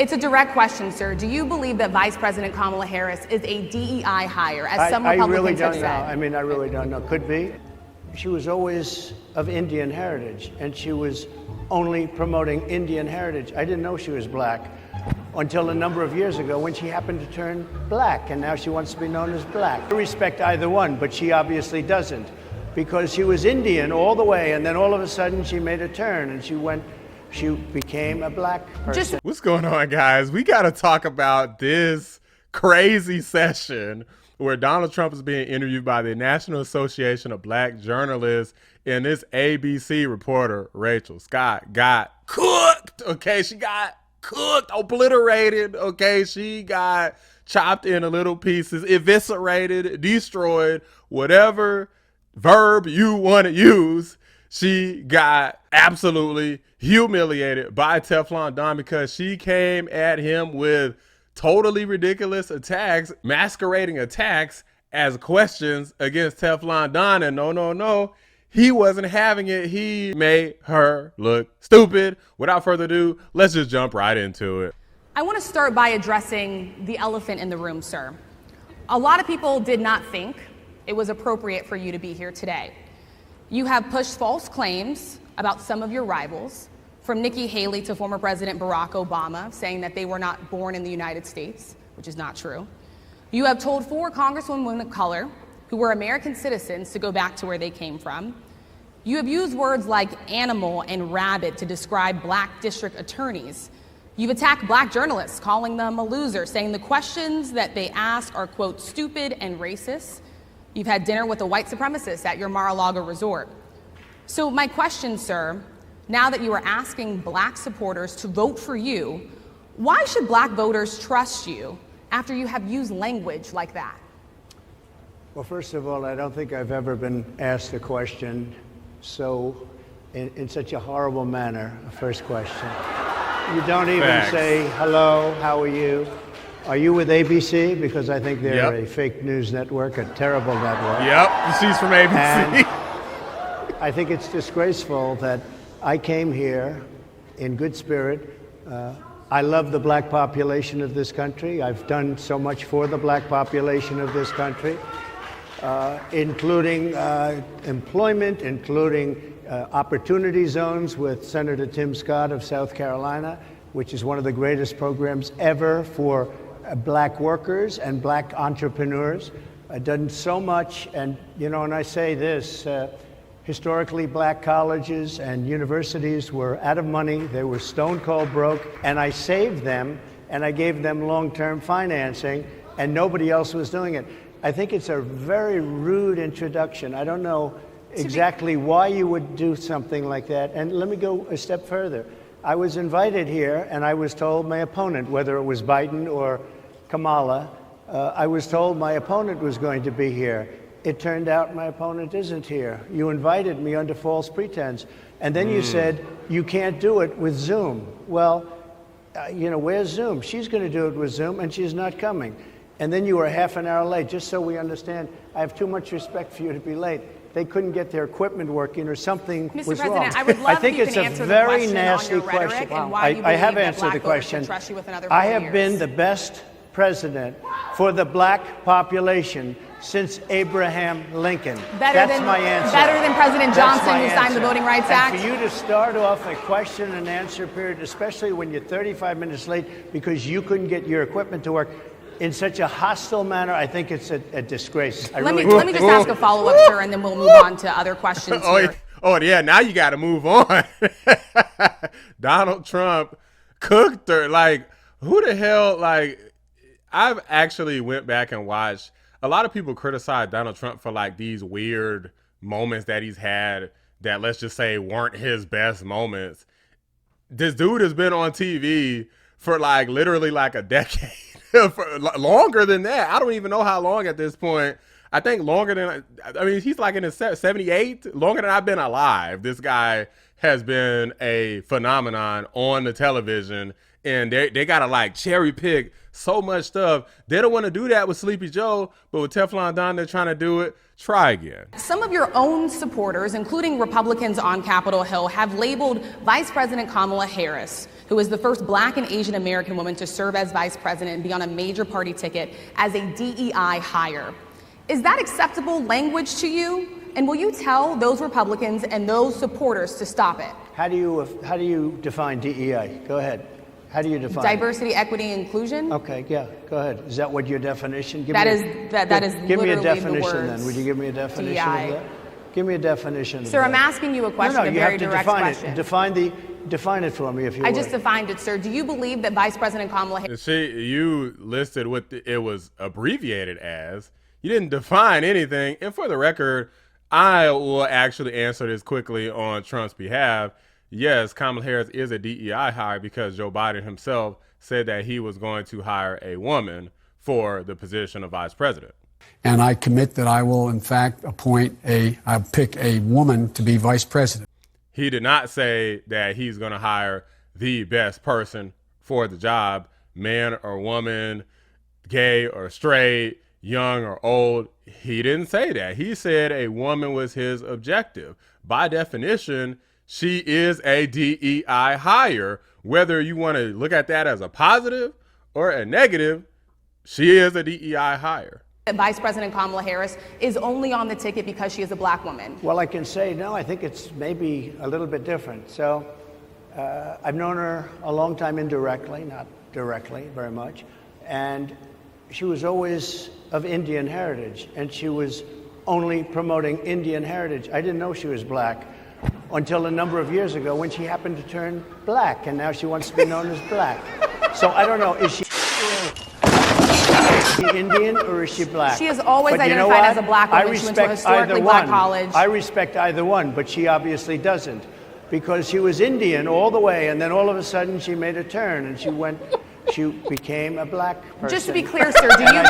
It's a direct question, sir. Do you believe that Vice President Kamala Harris is a DEI hire, as some Republicans have said? I really don't know. Could be. She was always of Indian heritage, and she was only promoting Indian heritage. I didn't know she was black until a number of years ago when she happened to turn black, and now she wants to be known as black. I respect either one, but she obviously doesn't, because she was Indian all the way, and then all of a sudden she made a turn, and she became a black person. What's going on, guys? We got to talk about this crazy session where Donald Trump is being interviewed by the National Association of Black Journalists, and this ABC reporter, Rachel Scott, got cooked. Okay, she got cooked, obliterated. Okay, she got chopped into little pieces, eviscerated, destroyed, whatever verb you want to use. She got absolutely humiliated by Teflon Don because she came at him with totally ridiculous attacks, masquerading attacks as questions against Teflon Don. And no, he wasn't having it. He made her look stupid. Without further ado, let's just jump right into it. I want to start by addressing the elephant in the room, sir. A lot of people did not think it was appropriate for you to be here today. You have pushed false claims about some of your rivals, from Nikki Haley to former President Barack Obama, saying that they were not born in the United States, which is not true. You have told 4 congresswomen of color who were American citizens to go back to where they came from. You have used words like animal and rabid to describe black district attorneys. You've attacked black journalists, calling them a loser, saying the questions that they ask are, quote, stupid and racist. You've had dinner with a white supremacist at your Mar-a-Lago resort. So my question, sir, now that you are asking black supporters to vote for you, why should black voters trust you after you have used language like that? Well, first of all, I don't think I've ever been asked a question in such a horrible manner, a first question. You don't even say, hello, how are you? Are you with ABC? Because I think they're a fake news network, a terrible network. Yep, she's from ABC. And I think it's disgraceful that I came here in good spirit. I love the black population of this country. I've done so much for the black population of this country, including employment, including opportunity zones with Senator Tim Scott of South Carolina, which is one of the greatest programs ever for black workers and black entrepreneurs. I've done so much, and and I say this, historically black colleges and universities were out of money. They were stone cold broke, and I saved them, and I gave them long-term financing, and nobody else was doing it. I think it's a very rude introduction. I don't know exactly why you would do something like that. And let me go a step further. I was invited here, and I was told my opponent, whether it was Biden or Kamala, I was told my opponent was going to be here. It turned out my opponent isn't here. You invited me under false pretense. And then you said, you can't do it with Zoom. Well, where's Zoom? She's going to do it with Zoom, and she's not coming. And then you were half an hour late. Just so we understand, I have too much respect for you to be late. They couldn't get their equipment working, or something was wrong. Mr. President, I would love if you can answer the question on your rhetoric and why you believe that black voters should trust you with another 4 I years. have been the best president for the black population since Abraham Lincoln. That's my answer. Better than President Johnson, who signed the Voting Rights Act? And for you to start off a question and answer period, especially when you're 35 minutes late because you couldn't get your equipment to work, in such a hostile manner, I think it's a disgrace. Let me just ask a follow-up, sir, and then we'll move on to other questions here. Oh, yeah, now you got to move on. Donald Trump cooked her. Like, who the hell, I've actually went back and watched. A lot of people criticize Donald Trump for, these weird moments that he's had that, let's just say, weren't his best moments. This dude has been on TV for, literally, a decade. For longer than that. I don't even know how long at this point. I think longer than, he's in his 78, longer than I've been alive. This guy has been a phenomenon on the television, and they gotta cherry pick so much stuff. They don't want to do that with Sleepy Joe, but with Teflon Don, they're trying to do it. Try again. Some of your own supporters, including Republicans on Capitol Hill, have labeled Vice President Kamala Harris, who is the first Black and Asian American woman to serve as vice president and be on a major party ticket as a DEI hire. Is that acceptable language to you? And will you tell those Republicans and those supporters to stop it? How do you define DEI? Go ahead. How do you define diversity, equity, inclusion? Okay, yeah, go ahead. Is that what your definition? That is give me a literally definition the then. words Would you give me a definition DEI. of that? Give me a definition. Sir, I'm asking you a question, a very direct question. Define it for me if you I just defined it, sir. Do you believe that Vice President Kamala Harris... You listed what it was abbreviated as. You didn't define anything. And for the record, I will actually answer this quickly on Trump's behalf. Yes, Kamala Harris is a DEI hire because Joe Biden himself said that he was going to hire a woman for the position of vice president. And I commit that I will, in fact, I'll pick a woman to be vice president. He did not say that he's going to hire the best person for the job, man or woman, gay or straight, young or old. He didn't say that. He said a woman was his objective. By definition, she is a DEI hire. Whether you want to look at that as a positive or a negative, she is a DEI hire. Vice President Kamala Harris is only on the ticket because she is a Black woman. Well, I can say, no, I think it's maybe a little bit different. So I've known her a long time indirectly, not directly very much. And she was always of Indian heritage, and she was only promoting Indian heritage. I didn't know she was Black until a number of years ago when she happened to turn Black, and now she wants to be known as Black. So I don't know, is she Indian or is she Black? She has always identified as a Black woman. She went to a historically Black college. I respect either one, but she obviously doesn't, because she was Indian all the way, and then all of a sudden she made a turn and she became a Black person. Just to be clear, sir, do you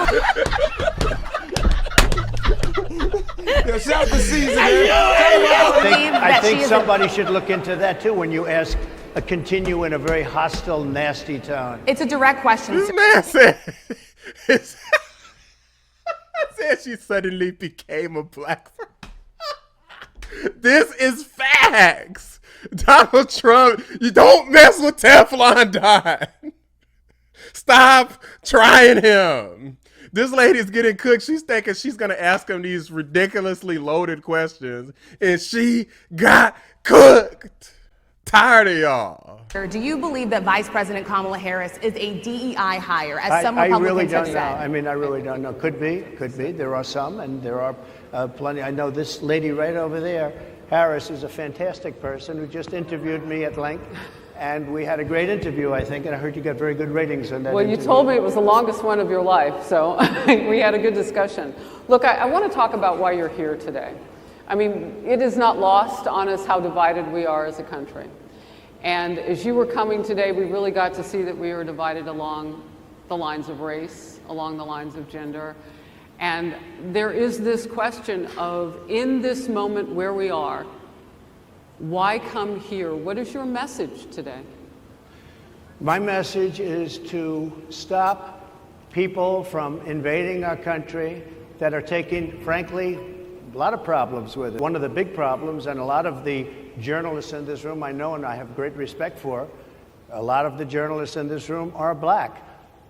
I think somebody should look into that too when you continue in a very hostile, nasty tone. It's a direct question. This man said, she suddenly became a Black person. This is facts. Donald Trump, you don't mess with Teflon Don. Stop trying him. This lady's getting cooked. She's thinking she's going to ask him these ridiculously loaded questions, and she got cooked. Tired of y'all. Do you believe that Vice President Kamala Harris is a DEI hire, as some Republicans have said? I really don't know. Could be. There are some, and there are plenty. I know this lady right over there, Harris, is a fantastic person who just interviewed me at length. And we had a great interview, I think, and I heard you got very good ratings on that interview. You told me it was the longest one of your life, so we had a good discussion. Look, I want to talk about why you're here today. I mean, it is not lost on us how divided we are as a country. And as you were coming today, we really got to see that we are divided along the lines of race, along the lines of gender. And there is this question of, in this moment where we are, why come here? What is your message today? My message is to stop people from invading our country that are taking, frankly, a lot of problems with it. One of the big problems, and a lot of the journalists in this room I know and I have great respect for, a lot of the journalists in this room are Black.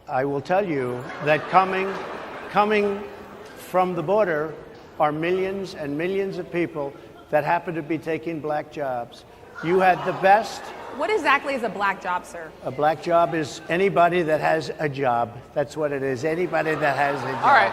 I will tell you that coming from the border are millions and millions of people that happen to be taking Black jobs. You had the best. What exactly is a Black job, sir? A Black job is anybody that has a job. That's what it is. Anybody that has a job. All right.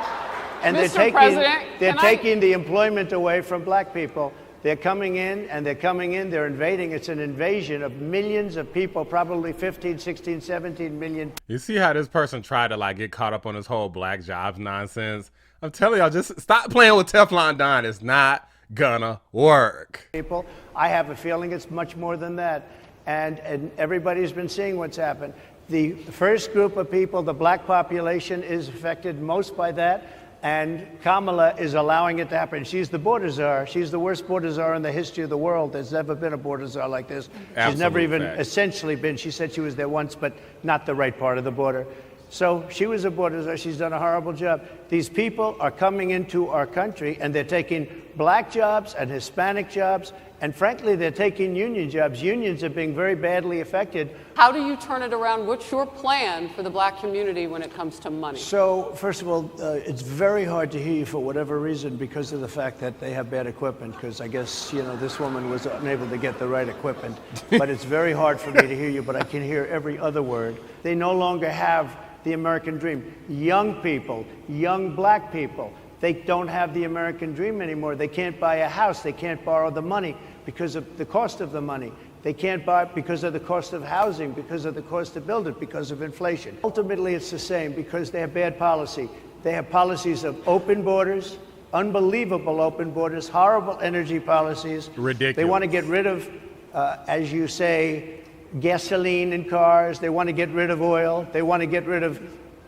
And Mr. they're taking the employment away from Black people. They're coming in, they're invading. It's an invasion of millions of people, probably 15, 16, 17 million. You see how this person tried to get caught up on this whole Black jobs nonsense? I'm telling y'all, just stop playing with Teflon Don. It's not gonna work. People, I have a feeling it's much more than that. And everybody's been seeing what's happened. The first group of people, the Black population, is affected most by that. And Kamala is allowing it to happen. She's the border czar. She's the worst border czar in the history of the world. There's never been a border czar like this. She's never even essentially been. She said she was there once, but not the right part of the border. So she was a border czar. She's done a horrible job. These people are coming into our country, and they're taking Black jobs and Hispanic jobs And frankly, they're taking union jobs. Unions are being very badly affected. How do you turn it around? What's your plan for the black community when it comes to money? So, first of all, it's very hard to hear you for whatever reason because of the fact that they have bad equipment, because I guess, this woman was unable to get the right equipment. But it's very hard for me to hear you, but I can hear every other word. They no longer have the American dream. Young people, young black people, they don't have the American dream anymore. They can't buy a house. They can't borrow the money because of the cost of the money. They can't buy it because of the cost of housing, because of the cost to build it, because of inflation. Ultimately, it's the same because they have bad policy. They have policies of open borders, unbelievable open borders, horrible energy policies. Ridiculous. They want to get rid of, as you say, gasoline in cars. They want to get rid of oil. They want to get rid of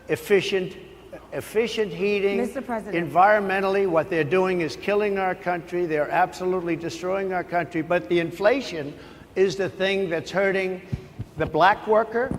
efficient heating. Mr. President. Environmentally, what they're doing is killing our country. They're absolutely destroying our country. But the inflation is the thing that's hurting the black worker,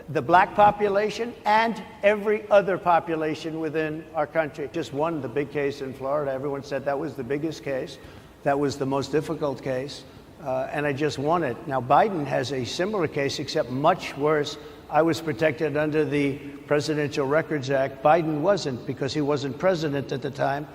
the black population, and every other population within our country. Just won the big case in Florida. Everyone said that was the biggest case. That was the most difficult case. And I just won it. Now, Biden has a similar case, except much worse. I was protected under the Presidential Records Act. Biden wasn't, because he wasn't president at the time.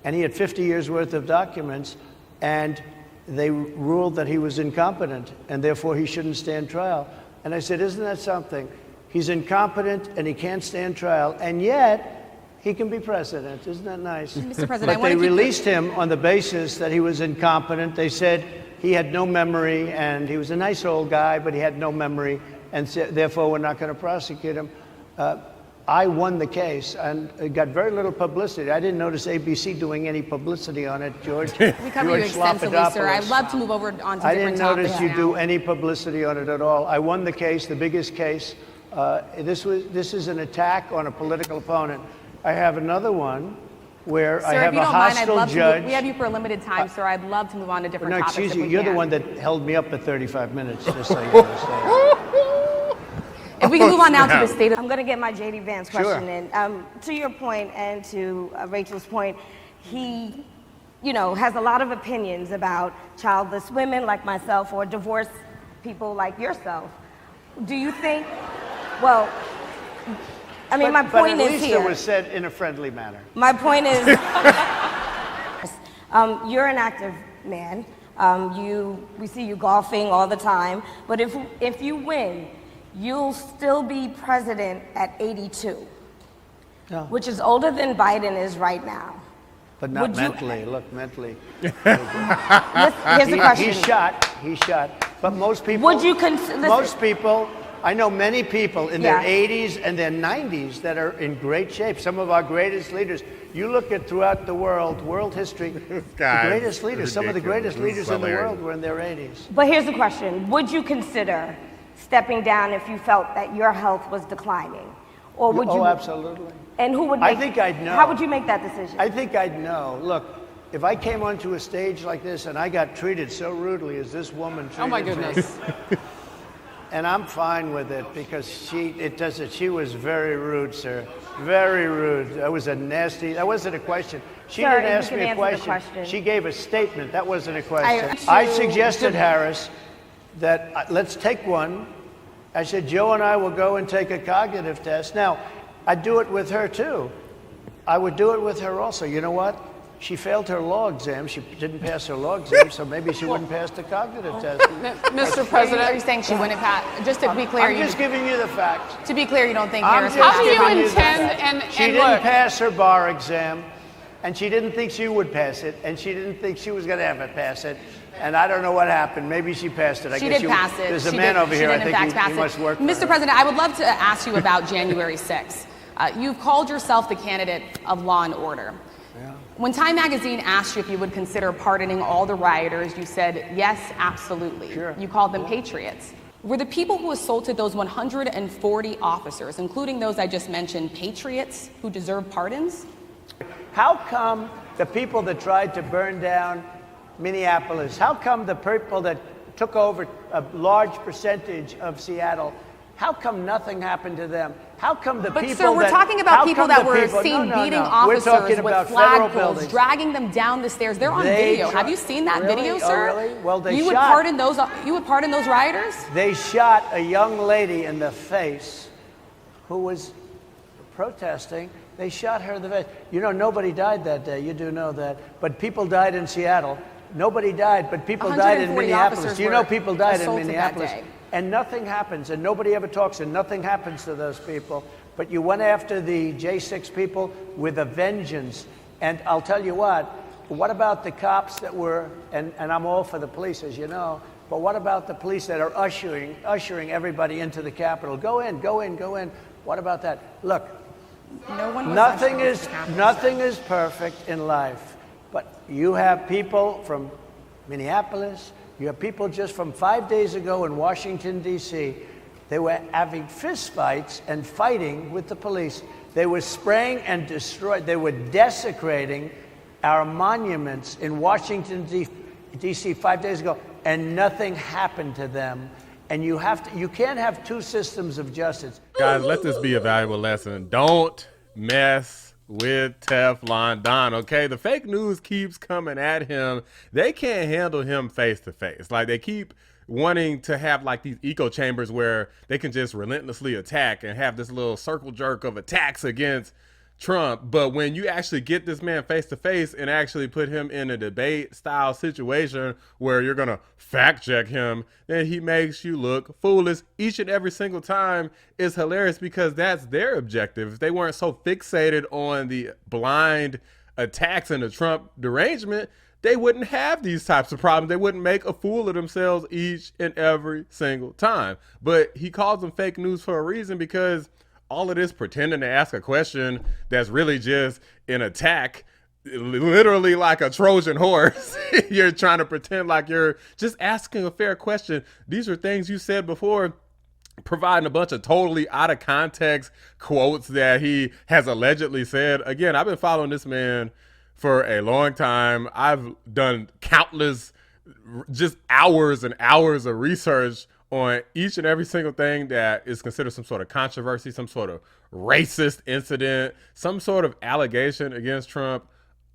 And he had 50 years worth of documents. And they ruled that he was incompetent, and therefore he shouldn't stand trial. And I said, isn't that something? He's incompetent, and he can't stand trial, and yet he can be president. Isn't that nice? Mr. President, but they released him on the basis that he was incompetent. They said he had no memory, and he was a nice old guy, but he had no memory, and therefore we're not going to prosecute him. I won the case, and it got very little publicity. I didn't notice ABC doing any publicity on it, George. We cover you extensively, sir. I'd love to move over on to different topics. I didn't notice you do any publicity on it at all. I won the case, the biggest case. This is an attack on a political opponent. I have another one where Sir, I have a hostile judge. We have you for a limited time, sir. I'd love to move on to different topics. No, excuse you. You're the one that held me up for 35 minutes, just so you understand. If we can move on now to the state of... I'm going to get my J.D. Vance question in. To your point and to Rachel's point, he, has a lot of opinions about childless women like myself or divorced people like yourself. Do you think, my point at is least here. it was said in a friendly manner. My point is, you're an active man. We see you golfing all the time. But if you win, you'll still be president at 82, which is older than Biden is right now. But not mentally. Look, mentally. Here's the question. He's shot. But most people... Would you consider... Most people... I know many people in their 80s and their 90s that are in great shape. Some of our greatest leaders. You look at throughout the world history, the greatest leaders, some of the greatest leaders in the world were in their 80s. But here's the question. Would you consider stepping down if you felt that your health was declining? Or would you... Oh, absolutely. And who would I think I'd know. How would you make that decision? I think I'd know. Look, if I came onto a stage like this and I got treated so rudely as this woman treated me... Oh, my goodness. And I'm fine with it because she was very rude, sir. Very rude. That wasn't a question. She didn't ask me a question. She gave a statement. That wasn't a question. I suggested, Harris, that let's take one. I said, Joe and I will go and take a cognitive test. Now, I'd do it with her too. I would do it with her also. You know what? She failed her law exam. She didn't pass her law exam, so maybe she wouldn't pass the cognitive test. Mr. President, are you saying she wouldn't pass? Just to be clear, I'm just giving you the facts. To be clear, you don't think Harris would how pass? do you intend She didn't pass her bar exam, and she didn't think she would pass it, and she didn't think she was going to ever pass it. And I don't know what happened. Maybe she passed it. She did pass it. There's a man over here. I think he must work. Mr. President, I would love to ask you about January 6th. You've called yourself the candidate of law and order. When Time Magazine asked you if you would consider pardoning all the rioters, you said, yes, absolutely. Sure. You called them patriots. Were the people who assaulted those 140 officers, including those I just mentioned, patriots who deserve pardons? How come the people that tried to burn down Minneapolis, how come the people that took over a large percentage of Seattle How come nothing happened to them? How come the people sir, we're talking about people that were seen beating officers with flagpoles, dragging them down the stairs. They're on video. Have you seen that video, sir? Oh, really? Well, you would pardon those rioters? They shot a young lady in the face who was protesting. They shot her in the face. You know, nobody died that day. You do know that. But people died in Seattle. Nobody died, but people died in Minneapolis. You know people died in Minneapolis. And nothing happens, and nobody ever talks, and nothing happens to those people. But you went after the J6 people with a vengeance. And I'll tell you what about the cops that were, and I'm all for the police, as you know, but what about the police that are ushering everybody into the Capitol? Go in, go in, go in. What about that? Look, nothing is perfect in life, but you have people from Minneapolis, you have people just from 5 days ago in Washington, D.C. They were having fistfights and fighting with the police. They were spraying and destroying. They were desecrating our monuments in Washington, D.C. 5 days ago, and nothing happened to them. And you can't have two systems of justice. Guys, let this be a valuable lesson. Don't mess with Teflon Don, okay? The fake news keeps coming at him. They can't handle him face to face. Like, they keep wanting to have like these echo chambers where they can just relentlessly attack and have this little circle jerk of attacks against Trump. But when you actually get this man face to face and actually put him in a debate style situation where you're gonna fact check him, then he makes you look foolish each and every single time. Is hilarious because that's their objective. If they weren't so fixated on the blind attacks and the Trump derangement, they wouldn't have these types of problems. They wouldn't make a fool of themselves each and every single time. But he calls them fake news for a reason, because all of this pretending to ask a question that's really just an attack, literally like a Trojan horse. You're trying to pretend like you're just asking a fair question. These are things you said before, providing a bunch of totally out of context quotes that he has allegedly said. Again, I've been following this man for a long time. I've done countless, just hours and hours of research on each and every single thing that is considered some sort of controversy, some sort of racist incident, some sort of allegation against Trump.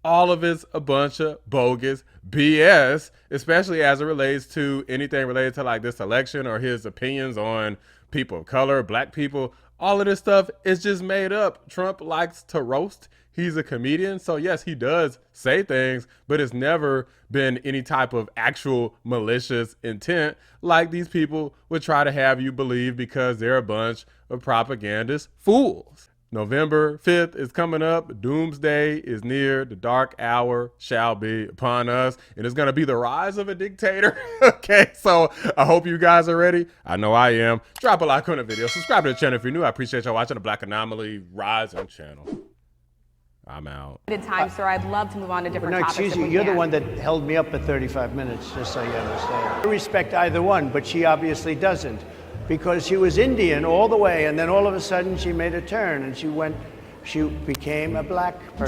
All of it's a bunch of bogus BS, especially as it relates to anything related to like this election or his opinions on people of color, black people. All of this stuff is just made up. Trump likes to roast. He's a comedian. So yes, he does say things, but it's never been any type of actual malicious intent like these people would try to have you believe, because they're a bunch of propagandist fools. November 5th is coming up. Doomsday is near. The dark hour shall be upon us. And it's going to be the rise of a dictator. Okay, so I hope you guys are ready. I know I am. Drop a like on the video. Subscribe to the channel if you're new. I appreciate y'all watching the Black Anomaly Rising channel. I'm out. Time, sir. I'd love to move on to different topics. Excuse you. You're the one that held me up for 35 minutes, just so you understand. I respect either one, but she obviously doesn't, because she was Indian all the way, and then all of a sudden she made a turn and she became a black person.